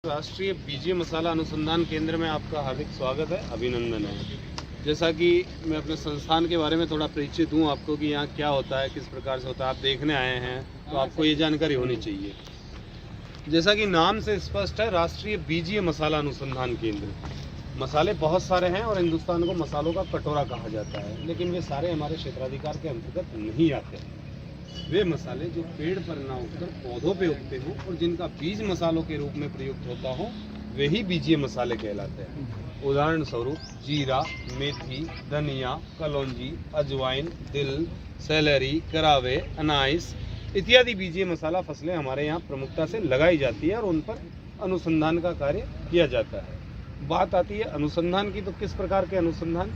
राष्ट्रीय बीजीय मसाला अनुसंधान केंद्र में आपका हार्दिक स्वागत है, अभिनंदन है। जैसा कि मैं अपने संस्थान के बारे में थोड़ा परिचित हूँ आपको कि यहाँ क्या होता है, किस प्रकार से होता है, आप देखने आए हैं तो आपको ये जानकारी होनी चाहिए। जैसा कि नाम से स्पष्ट है, राष्ट्रीय बीजीय मसाला अनुसंधान केंद्र। मसाले बहुत सारे हैं और हिंदुस्तान को मसालों का कटोरा कहा जाता है, लेकिन वे सारे हमारे क्षेत्राधिकार के अंतर्गत नहीं आते हैं। वे मसाले जो पेड़ पर ना उगकर पौधों पे उगते हों और जिनका बीज मसालों के रूप में प्रयुक्त होता हो, वे ही बीजीय मसाले कहलाते हैं। उदाहरण स्वरूप जीरा, मेथी, धनिया, कलौंजी, अजवाइन, तिल, सेलेरी, करावे, अनाइस इत्यादि बीजीय मसाला फसलें हमारे यहाँ प्रमुखता से लगाई जाती है और उन पर अनुसंधान का कार्य किया जाता है। बात आती है अनुसंधान की, तो किस प्रकार के अनुसंधान?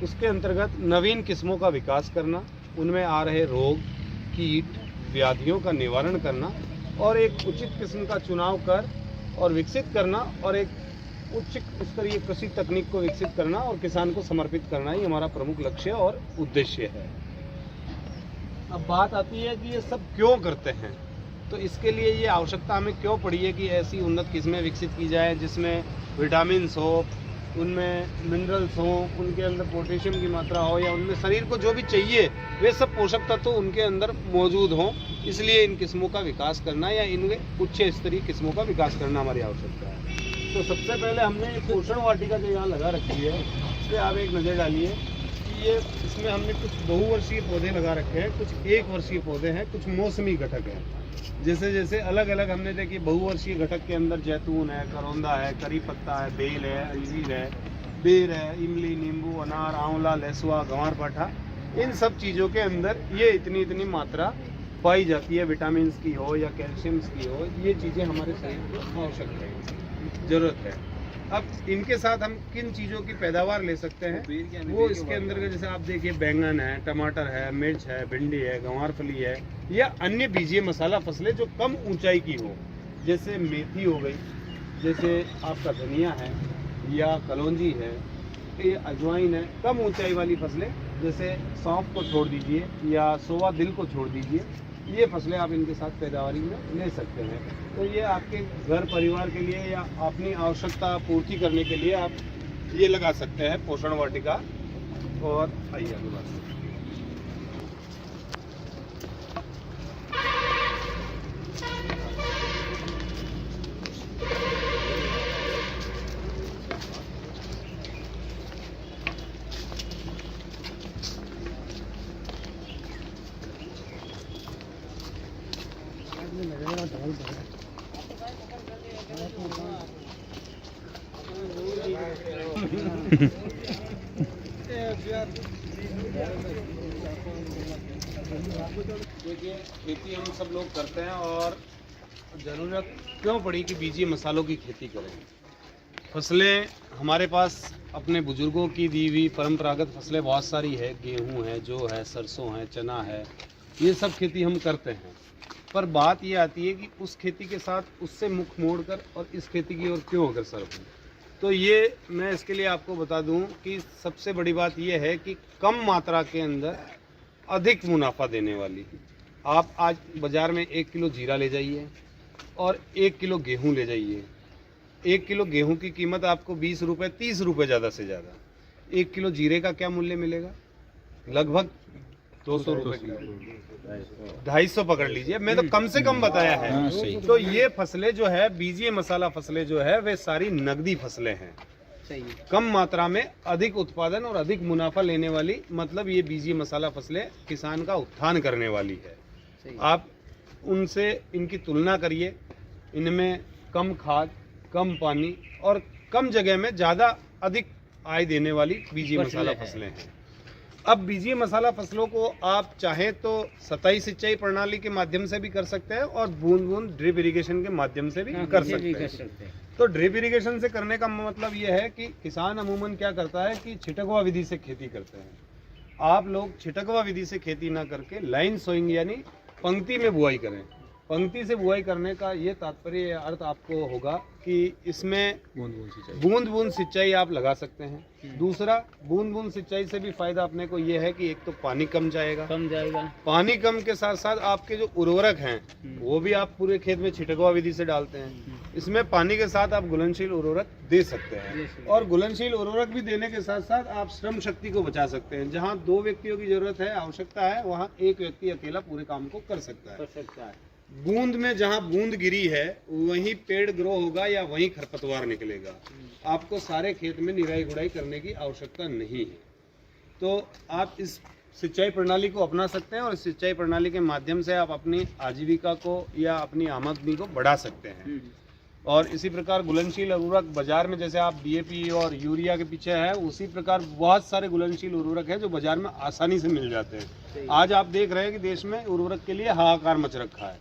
उसके अंतर्गत नवीन किस्मों का विकास करना, उनमें आ रहे रोग, कीट, व्याधियों का निवारण करना और एक उचित किस्म का चुनाव कर और विकसित करना और एक उच्च स्तरीय कृषि तकनीक को विकसित करना और किसान को समर्पित करना ही हमारा प्रमुख लक्ष्य और उद्देश्य है। अब बात आती है कि ये सब क्यों करते हैं, तो इसके लिए ये आवश्यकता हमें क्यों पड़ी है कि ऐसी उन्नत किस्में विकसित की जाए जिसमें विटामिन्स हो, उनमें मिनरल्स हो, उनके अंदर पोटेशियम की मात्रा हो, या उनमें शरीर को जो भी चाहिए वे सब पोषक तत्व उनके अंदर मौजूद हों। इसलिए इन किस्मों का विकास करना या इनके उच्च स्तरीय किस्मों का विकास करना हमारी आवश्यकता है। तो सबसे पहले हमने पोषण वाटिका जो यहाँ लगा रखी है, इस पर आप एक नज़र डालिए कि ये इसमें हमने कुछ बहुवर्षीय पौधे लगा रखे हैं, कुछ एक वर्षीय पौधे हैं, कुछ मौसमी घटक हैं। जैसे जैसे अलग अलग हमने देखी, बहुवर्षीय घटक के अंदर जैतून है, करौंदा है, करी पत्ता है, बेल है, अंजीर है, बेर है, इमली, नींबू, अनार, आंवला, लहसुआ, गंवार पाठा, इन सब चीज़ों के अंदर ये इतनी मात्रा पाई जाती है, विटामिन की हो या कैल्शियम्स की हो, ये चीज़ें हमारे शरीर को आवश्यक है, ज़रूरत है। अब इनके साथ हम किन चीज़ों की पैदावार ले सकते हैं, वो इसके अंदर जैसे आप देखिए बैंगन है, टमाटर है, मिर्च है, भिंडी है, गंवार फली है, या अन्य बीजीय मसाला फसलें जो कम ऊंचाई की हो, जैसे मेथी हो गई, जैसे आपका धनिया है या कलौंजी है, ये अजवाइन है। कम ऊंचाई वाली फसलें जैसे सौंफ को छोड़ दीजिए या सोवा दिल को छोड़ दीजिए, ये फसलें आप इनके साथ पैदावारी में ले सकते हैं। तो ये आपके घर परिवार के लिए या अपनी आवश्यकता पूर्ति करने के लिए आप ये लगा सकते हैं पोषण वाटिका। और आइए आगे बात। देखिए, खेती हम सब लोग करते हैं और ज़रूरत क्यों पड़ी कि बीजीय मसालों की खेती करें। फसलें हमारे पास अपने बुजुर्गों की दी हुई परंपरागत फसलें बहुत सारी है, गेहूं है, जौ है, सरसों है, चना है, ये सब खेती हम करते हैं। पर बात ये आती है कि उस खेती के साथ उससे मुख मोड़कर और इस खेती की ओर क्यों अग्रसर हों। तो ये मैं इसके लिए आपको बता दूं कि सबसे बड़ी बात ये है कि कम मात्रा के अंदर अधिक मुनाफा देने वाली। आप आज बाज़ार में 1 किलो जीरा ले जाइए और 1 किलो गेहूं ले जाइए। 1 किलो गेहूं की कीमत आपको 20 रुपये 30 रुपये ज़्यादा से ज़्यादा। 1 किलो जीरे का क्या मूल्य मिलेगा? लगभग 200 रुपये किलो, 250 पकड़ लीजिए, मैं तो कम से कम बताया है। तो ये फसलें जो है, बीजीय मसाला फसलें जो है, वे सारी नकदी फसलें हैं, कम मात्रा में अधिक उत्पादन और अधिक मुनाफा लेने वाली। मतलब ये बीजीय मसाला फसलें किसान का उत्थान करने वाली है। आप उनसे इनकी तुलना करिए, इनमें कम खाद, कम पानी और कम जगह में ज़्यादा अधिक आय देने वाली बीजीय मसाला फसलें हैं। अब बीजीय मसाला फसलों को आप चाहें तो सतही सिंचाई प्रणाली के माध्यम से भी कर सकते हैं और बूंद बूंद ड्रिप इरिगेशन के माध्यम से भी कर सकते हैं। तो ड्रिप इरिगेशन से करने का मतलब ये है कि किसान अमूमन क्या करता है कि छिटकवा विधि से खेती करते हैं। आप लोग छिटकवा विधि से खेती ना करके लाइन सोइंग यानी पंक्ति में बुआई करें। पंक्ति से बुआई करने का ये तात्पर्य अर्थ आपको होगा कि इसमें बूंद बूंद सिंचाई आप लगा सकते हैं। दूसरा, बूंद बूंद सिंचाई से भी फायदा अपने को ये है कि एक तो पानी कम जाएगा, पानी कम के साथ साथ आपके जो उर्वरक हैं वो भी आप पूरे खेत में छिटकवा विधि से डालते हैं। इसमें पानी के साथ आप घुलनशील उर्वरक दे सकते हैं, और घुलनशील उर्वरक भी देने के साथ साथ आप श्रम शक्ति को बचा सकते हैं। जहाँ 2 व्यक्तियों की जरूरत है, आवश्यकता है, वहाँ 1 व्यक्ति अकेला पूरे काम को कर सकता है। बूंद में जहाँ बूंद गिरी है वहीं पेड़ ग्रो होगा या वहीं खरपतवार निकलेगा। आपको सारे खेत में निराई गुड़ाई करने की आवश्यकता नहीं है। तो आप इस सिंचाई प्रणाली को अपना सकते हैं, और इस सिंचाई प्रणाली के माध्यम से आप अपनी आजीविका को या अपनी आमदनी को बढ़ा सकते हैं। और इसी प्रकार घुलनशील उर्वरक बाजार में, जैसे आप डीएपी और यूरिया के पीछे है, उसी प्रकार बहुत सारे घुलनशील उर्वरक है जो बाजार में आसानी से मिल जाते हैं। आज आप देख रहे हैं कि देश में उर्वरक के लिए हाहाकार मच रखा है,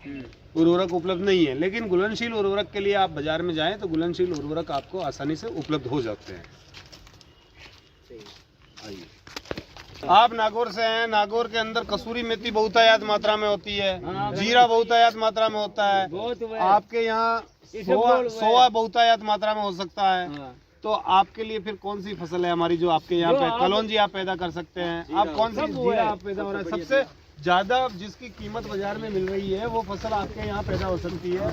उर्वरक उपलब्ध नहीं है। लेकिन घुलनशील उर्वरक के लिए आप बाजार में जाएं तो घुलनशील उर्वरक आपको आसानी से उपलब्ध हो जाते हैं। आइए, आप नागौर से हैं, नागौर के अंदर कसूरी मेथी बहुतायत मात्रा में होती है, जीरा बहुतायत मात्रा में होता है, आपके यहाँ सोया बहुतायत मात्रा में हो सकता है। तो आपके लिए फिर कौन सी फसल है हमारी जो आपके यहाँ पे कलौंजी आप पैदा कर सकते हैं? आप कौन सी जीरा आप पैदा हो रहा है? सबसे ज्यादा जिसकी कीमत बाजार में मिल रही है वो फसल आपके यहाँ पैदा हो सकती है।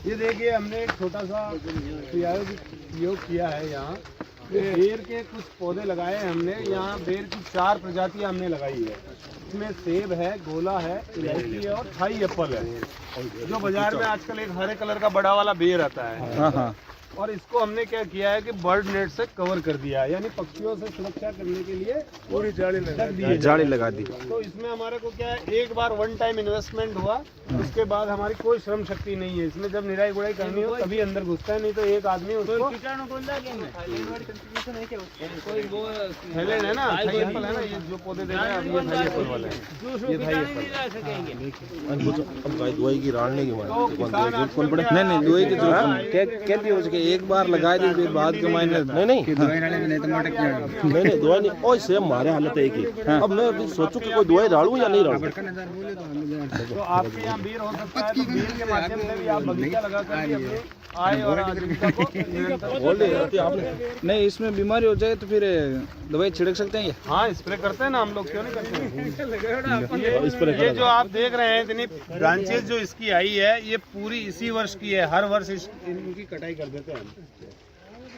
ये देखिए, हमने एक छोटा सा प्रयोग किया है। यहाँ बेर के कुछ पौधे लगाए हैं हमने। यहाँ बेर की 4 प्रजातियां हमने लगाई है। इसमें सेब है, गोला है, इलायची है और थाई एप्पल है। जो बाजार में आजकल एक हरे कलर का बड़ा वाला बेर आता है, और इसको हमने क्या किया है कि बर्ड नेट से कवर कर दिया है, यानी पक्षियों से सुरक्षा करने के लिए पूरी जाली लगा दी। तो इसमें हमारे को क्या है, एक बार 1 टाइम इन्वेस्टमेंट हुआ, उसके बाद हमारी कोई श्रम शक्ति नहीं है। इसमें जब निराई गुड़ाई करनी हो तभी अंदर घुसता है, नहीं तो एक आदमी उसको थैलेड है ना, थाई एप्पल है ना, ये जो पौधे देख रहे हैं ये थाई एप्पल वाले हैं, ये थाई एप्पल। दवाई की राड़ने की नहीं दुआई की कहती हो सके एक बार लगाए दी फिर बाद के महीने नहीं दवाई नहीं। और सेम हमारे हालत है एक ही। अब मैं अभी सोचूं कि कोई दवाई डालूं या नहीं डालूं। तो आपके यहाँ बेर हो सकता है, तो बेर के माध्यम से भी आप बगीचा लगा कर अपने आय और आजीविका को नहीं, इसमें बीमारी हो जाए तो फिर दवाई छिड़क सकते हैं ये? हाँ, स्प्रे करते हैं ना हम लोग, क्यों नहीं करते हैं। ये जो आप देख रहे हैं इतनी ब्रांचेस जो इसकी आई है, ये पूरी इसी वर्ष की है। हर वर्ष इनकी कटाई कर देते हैं हम।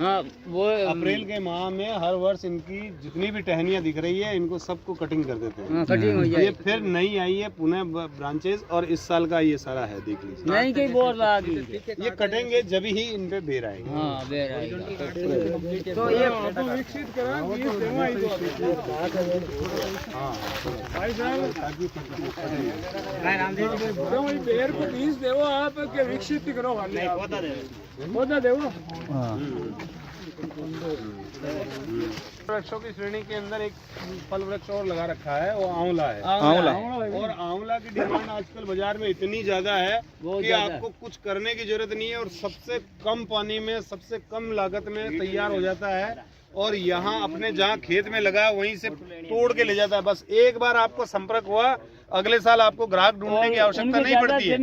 हाँ, वो अप्रैल के माह में हर वर्ष इनकी जितनी भी टहनियाँ दिख रही है, इनको सबको कटिंग कर देते हैं। कटिंग हो जाए। ये फिर नई आई है पुनः ब्रांचेस, और इस साल का ये सारा है, देख लीजिए। नहीं कहीं बोल रहा है, ये कटेंगे जब ही इन पे बेर आएगा। हाँ, बेर आएगा। तो ये विकसित बेर को बीज देवो आप के विकसित करो, पौधा देवो। वृक्षों की श्रेणी के अंदर एक फल वृक्ष और लगा रखा है, वो आंवला है। और आंवला की डिमांड आजकल बाजार में इतनी ज्यादा है कि आपको कुछ करने की जरूरत नहीं है, और सबसे कम पानी में सबसे कम लागत में तैयार हो जाता है। और यहाँ अपने जहाँ खेत में लगा वहीं से तोड़ के ले जाता है। बस एक बार आपको संपर्क हुआ, अगले साल आपको ग्राहक ढूंढने की आवश्यकता नहीं पड़ती है,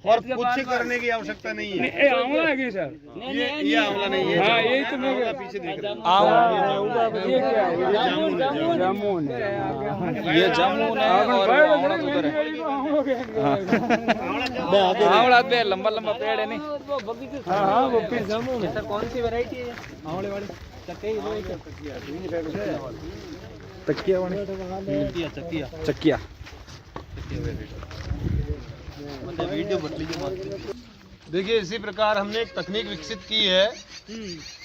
और कुछ करने की आवश्यकता नहीं है। आंवला है सर? ये आंवला नहीं है। हाँ, यही तो मैं पीछे देख रहा हूँ। जामुन ये जामुन है, और आंवला तो उधर है। आंवला पे लंबा लंबा पेड़ है नहीं। हाँ, वो फिर जामुन है। सर कौन सी वैरायटी है आंवले वाली? चकिया देखिए, इसी प्रकार हमने एक तकनीक विकसित की है।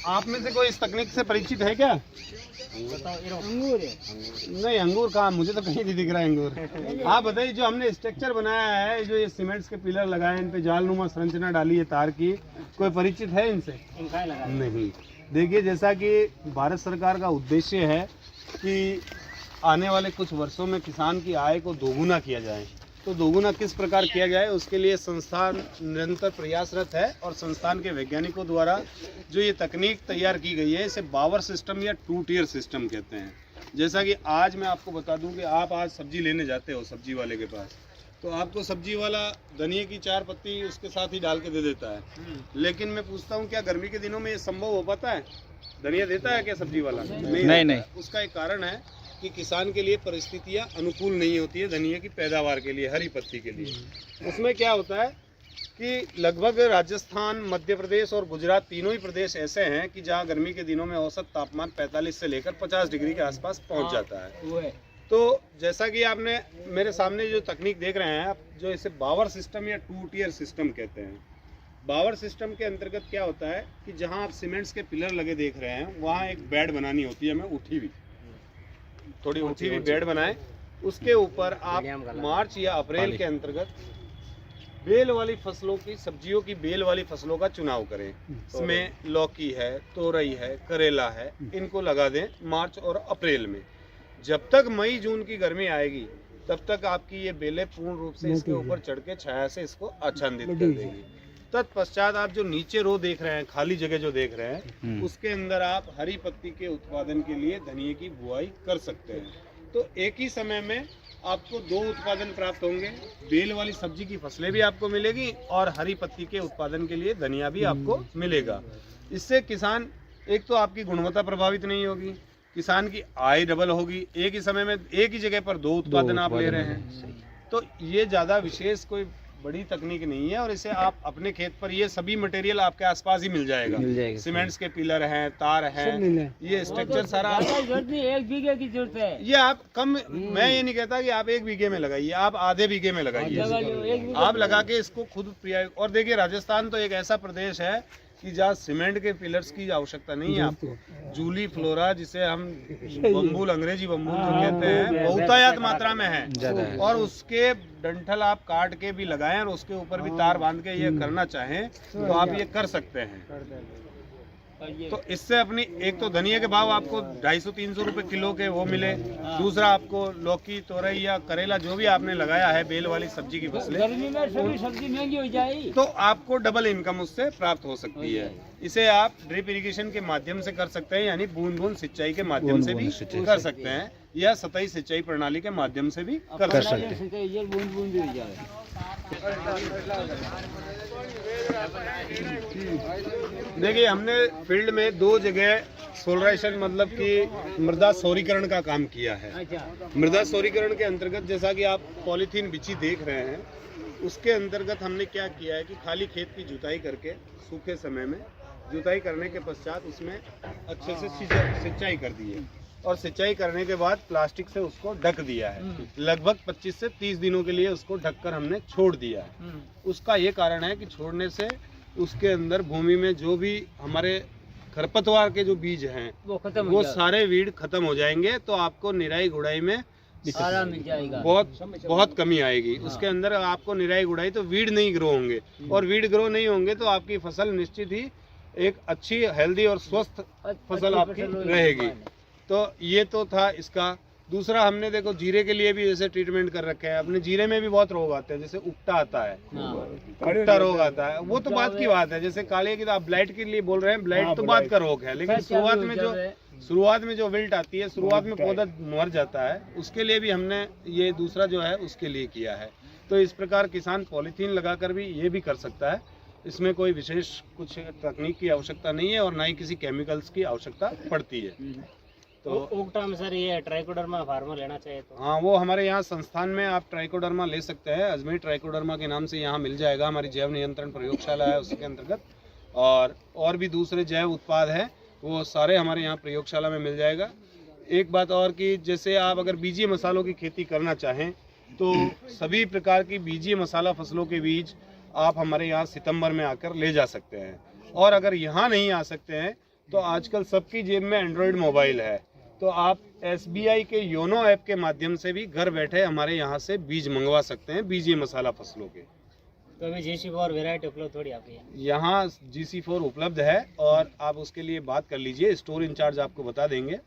आप में से कोई इस तकनीक से परिचित है क्या? अंगूर है। नहीं, अंगूर कहाँ, मुझे तो कहीं नहीं दिख रहा है अंगूर। आप बताइए, जो हमने स्ट्रक्चर बनाया है, जो ये सीमेंट्स के पिलर लगाए, इन पे जालनुमा संरचना डाली है तार की, कोई परिचित है इनसे? नहीं। देखिए, जैसा कि भारत सरकार का उद्देश्य है कि आने वाले कुछ वर्षों में किसान की आय को दोगुना किया जाए, तो दोगुना किस प्रकार किया जाए उसके लिए संस्थान निरंतर प्रयासरत है। और संस्थान के वैज्ञानिकों द्वारा जो ये तकनीक तैयार की गई है, इसे बावर सिस्टम या 2 टियर सिस्टम कहते हैं। जैसा कि आज मैं आपको बता दूं कि आप आज सब्जी लेने जाते हो सब्जी वाले के पास, तो आपको सब्जी वाला धनिए की 4 पत्ती उसके साथ ही डाल के दे देता है। लेकिन मैं पूछता हूँ, क्या गर्मी के दिनों में ये संभव हो पाता है? धनिया देता है क्या सब्जी वाला? नहीं। उसका एक कारण है कि किसान के लिए परिस्थितियां अनुकूल नहीं होती है धनिया की पैदावार के लिए, हरी पत्ती के लिए। उसमें क्या होता है कि लगभग राजस्थान, मध्य प्रदेश और गुजरात तीनों ही प्रदेश ऐसे हैं कि जहाँ गर्मी के दिनों में औसत तापमान 45 से लेकर 50 डिग्री के आसपास पहुँच जाता है। वो है। तो जैसा कि आपने मेरे सामने जो तकनीक देख रहे हैं आप, जो इसे बावर सिस्टम या 2 टियर सिस्टम कहते हैं। बावर सिस्टम के अंतर्गत क्या होता है कि जहां आप सीमेंट्स के पिलर लगे देख रहे हैं वहां एक बेड बनानी होती है, मैं थोड़ी उठी हुई बेड बनाए, उसके ऊपर आप मार्च या अप्रैल के अंतर्गत बेल वाली फसलों की, सब्जियों की बेल वाली फसलों का चुनाव करें। इसमें लौकी है, तोरई है, करेला है, इनको लगा दें मार्च और अप्रैल में। जब तक मई जून की गर्मी आएगी तब तक आपकी ये बेलें पूर्ण रूप से इसके ऊपर चढ़ के छाया से इसको आच्छादित कर देगी। तत्पश्चात आप जो नीचे रो देख रहे हैं, खाली जगह जो देख रहे हैं, उसके अंदर आप हरी पत्ती के उत्पादन के लिए धनिये की बुआई कर सकते हैं। तो एक ही समय में आपको 2 उत्पादन प्राप्त होंगे, बेल वाली सब्जी की फसलें भी आपको मिलेगी और हरी पत्ती के उत्पादन के लिए धनिया भी आपको मिलेगा। इससे किसान, एक तो आपकी गुणवत्ता प्रभावित नहीं होगी, किसान की आय डबल होगी, एक ही समय में एक ही जगह पर 2 उत्पादन आप ले रहे हैं। तो ये ज़्यादा विशेष कोई बड़ी तकनीक नहीं है और इसे आप अपने खेत पर, ये सभी मटेरियल आपके आसपास ही मिल जाएगा। सीमेंट्स के पिलर हैं, तार हैं, ये स्ट्रक्चर सारा जरूरत नहीं, 1 बीघे की जरूरत है। ये आप कम, मैं ये नहीं कहता कि आप 1 बीघे में लगाइए, आप आधे बीघे में लगाइए, आप लगा के इसको खुद प्रयोग। और देखिए राजस्थान तो एक ऐसा प्रदेश है कि जहाँ सीमेंट के पिलर्स की आवश्यकता नहीं है आपको। जूली फ्लोरा, जिसे हम बम्बूल, अंग्रेजी बम्बूल जो कहते हैं, बहुतायत मात्रा में है और उसके डंठल आप काट के भी लगाएं और उसके ऊपर भी तार बांध के ये करना चाहें तो आप ये कर सकते हैं। तो इससे अपनी, एक तो धनिया के भाव आपको 250-300 रुपए किलो के वो मिले, दूसरा आपको लौकी, तोरई या करेला जो भी आपने लगाया है बेल वाली सब्जी की फसलें, गर्मी में सभी सब्जी महंगी हो जाएगी, तो आपको डबल इनकम उससे प्राप्त हो सकती है। इसे आप ड्रिप इरिगेशन के माध्यम से कर सकते हैं, यानी बूंद बूंद सिंचाई के माध्यम से भी कर सकते हैं, या सतही सिंचाई प्रणाली के माध्यम से भी कर सकते हैं। ये बूंद बूंद हो जाए। देखिए हमने फील्ड में 2 जगह सोलराइजेशन, मतलब कि मृदा सौरीकरण का काम किया है। मृदा सौरीकरण के अंतर्गत जैसा कि आप पॉलीथीन बिछी देख रहे हैं, उसके अंतर्गत हमने क्या किया है कि खाली खेत की जुताई करके, सूखे समय में जुताई करने के पश्चात उसमें अच्छे से सिंचाई कर दी है और सिंचाई करने के बाद प्लास्टिक से उसको ढक दिया है। लगभग 25 से 30 दिनों के लिए उसको ढककर हमने छोड़ दिया है। उसका ये कारण है कि छोड़ने से उसके अंदर भूमि में जो भी हमारे खरपतवार के जो बीज हैं वो सारे वीड खत्म हो जाएंगे, तो आपको निराई गुड़ाई में आराम मिल जाएगा, बहुत कमी आएगी। उसके अंदर आपको निराई गुड़ाई, तो वीड नहीं ग्रो होंगे, और वीड ग्रो नहीं होंगे तो आपकी फसल निश्चित ही एक अच्छी, हेल्दी और स्वस्थ फसल आपकी रहेगी। तो ये तो था इसका। दूसरा हमने देखो जीरे के लिए भी जैसे ट्रीटमेंट कर रखे हैं। अपने जीरे में भी बहुत रोग आते हैं, जैसे उपटा आता है, उपटा रोग आता है, वो तो बात की बात है। जैसे काले की, आप ब्लाइट के लिए बोल रहे हैं, ब्लाइट तो बात का रोग है, लेकिन शुरुआत में जो विल्ट आती है, शुरुआत में पौधा मर जाता है, उसके लिए भी हमने ये दूसरा जो है उसके लिए किया है। तो इस प्रकार किसान पॉलीथीन लगाकर भी ये भी कर सकता है। इसमें कोई विशेष कुछ तकनीक की आवश्यकता नहीं है और ना ही किसी केमिकल्स की आवश्यकता पड़ती है। तो उगटा में सर ये ट्राइकोडर्मा फार्मा लेना चाहिए तो? हाँ, वो हमारे यहाँ संस्थान में आप ट्राइकोडर्मा ले सकते हैं। अजमेर ट्राइकोडर्मा के नाम से यहाँ मिल जाएगा। हमारी जैव नियंत्रण प्रयोगशाला है उसके अंतर्गत, और भी दूसरे जैव उत्पाद हैं, वो सारे हमारे यहाँ प्रयोगशाला में मिल जाएगा। एक बात और कि जैसे आप अगर बीजीय मसालों की खेती करना चाहें तो सभी प्रकार की बीजीय मसाला फसलों के बीज आप हमारे यहाँ सितंबर में आकर ले जा सकते हैं। और अगर यहाँ नहीं आ सकते हैं तो आजकल सबकी जेब में एंड्रॉयड मोबाइल है, तो आप SBI के योनो ऐप के माध्यम से भी घर बैठे हमारे यहाँ से बीज मंगवा सकते हैं, बीजीय मसाला फसलों के। तो अभी GC4 वैरायटी उपलब्ध थोड़ी आपके यहाँ GC4 उपलब्ध है और आप उसके लिए बात कर लीजिए, स्टोर इंचार्ज आपको बता देंगे।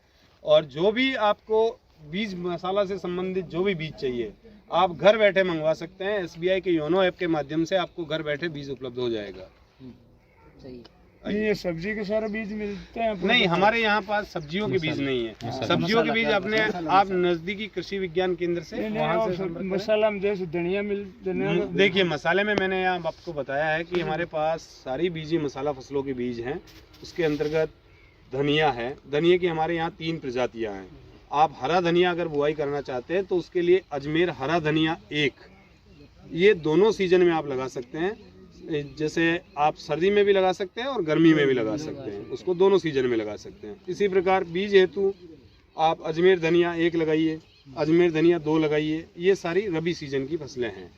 और जो भी आपको बीज मसाला से संबंधित जो भी बीज चाहिए आप घर बैठे मंगवा सकते हैं। SBI के योनो ऐप के माध्यम से आपको घर बैठे बीज उपलब्ध हो जाएगा। सही। ये सब्जी के सारे बीज मिलते हैं? नहीं, हमारे यहाँ पास सब्जियों के बीज नहीं है। सब्जियों के बीज अपने आप नजदीकी कृषि विज्ञान केंद्र से, वहाँ से मसाला में जैसे धनिया देखिए, मसाले में मैंने यहाँ आपको बताया है कि हमारे पास सारी बीजी मसाला फसलों के बीज हैं। उसके अंतर्गत धनिया है। धनिया की हमारे यहाँ 3 प्रजातियाँ हैं। आप हरा धनिया अगर बुआई करना चाहते हैं तो उसके लिए अजमेर हरा धनिया 1, ये दोनों सीजन में आप लगा सकते हैं। जैसे आप सर्दी में भी लगा सकते हैं और गर्मी में भी लगा सकते हैं, उसको दोनों सीजन में लगा सकते हैं। इसी प्रकार बीज हेतु आप अजमेर धनिया 1 लगाइए, अजमेर धनिया 2 लगाइए, ये सारी रबी सीजन की फसलें हैं।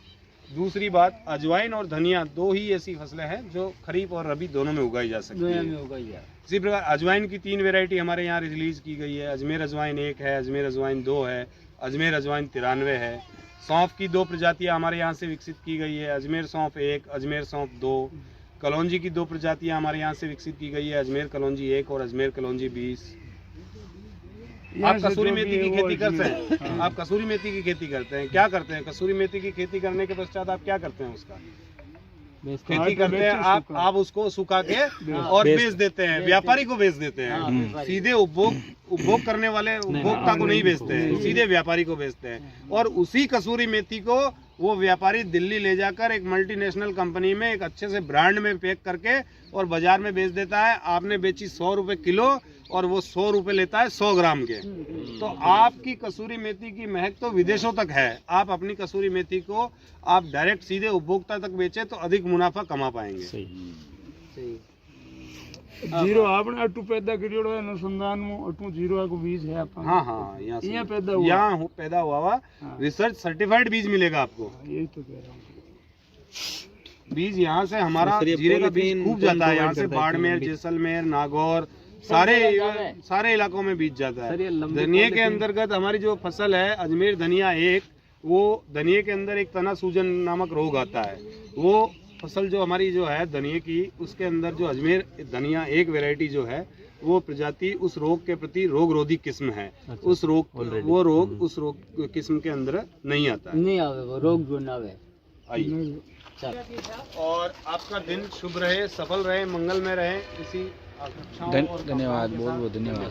दूसरी बात, अजवाइन और धनिया 2 ही ऐसी फसलें हैं जो खरीफ और रबी दोनों में उगाई जा सकती है। इसी प्रकार अजवाइन की 3 वैरायटी हमारे यहाँ रिलीज की गई है। अजमेर अजवाइन 1 है, अजमेर अजवाइन 2 है, अजमेर अजवाइन 93 है। सौंफ की 2 प्रजातियाँ हमारे यहाँ से विकसित की गई है, अजमेर सौंफ 1, अजमेर सौंफ 2। कलौंजी की 2 प्रजातियाँ हमारे यहाँ से विकसित की गई है, अजमेर कलौंजी 1 और अजमेर कलौंजी 20। आप कसूरी मेथी की खेती करते हैं, आप कसूरी मेथी की खेती करते हैं, क्या करते हैं? कसूरी मेथी की खेती करने के पश्चात आप क्या करते हैं? उसका खेती करते हैं आप उसको सुखा के और बेच देते हैं, व्यापारी को बेच देते हैं। सीधे उपभोग करने वाले उपभोक्ता को नहीं बेचते हैं, सीधे व्यापारी को बेचते हैं। और उसी कसूरी मेथी को वो व्यापारी दिल्ली ले जाकर एक मल्टीनेशनल कंपनी में एक अच्छे से ब्रांड में पैक करके और बाजार में बेच देता है। आपने बेची 100 रुपए किलो और वो 100 रुपए लेता है 100 ग्राम के। तो आपकी कसूरी मेथी की महक तो विदेशों तक है। आप अपनी कसूरी मेथी को आप डायरेक्ट सीधे उपभोक्ता तक बेचे तो अधिक मुनाफा कमा पाएंगे। सही। जीरो आपने अटू पैदा करियोड़ो है अनुसंधान में, अटू जीरो को बीज है अपन। हाँ, यहाँ पैदा हुआ, यहाँ पैदा हुआ रिसर्च सर्टिफाइड बीज मिलेगा आपको। यही तो कह रहा हूँ। बीज यहाँ से हमारा जीरे का बीज खूब जाता है, यहाँ से बाड़मेर, जैसलमेर, नागौर सारे इलाकों में बीज जाता है। धनिया के अंतर्गत हमारी जो फसल है अजमेर धनिया 1, वो धनिया के अंदर एक तना सूजन नामक रोग आता है। वो फसल जो हमारी जो है धनिया की, उसके अंदर जो अजमेर धनिया 1 वैरायटी जो है वो प्रजाति उस रोग के प्रति रोग रोधी किस्म है। उस रोग उस रोग किस्म के अंदर नहीं आता है, नहीं आवे वो रोग जो ना आवे। आइए, और आपका दिन शुभ रहे, सफल रहे, मंगल में रहे। इसी आकांक्षाओं और धन्यवाद, बहुत बहुत धन्यवाद।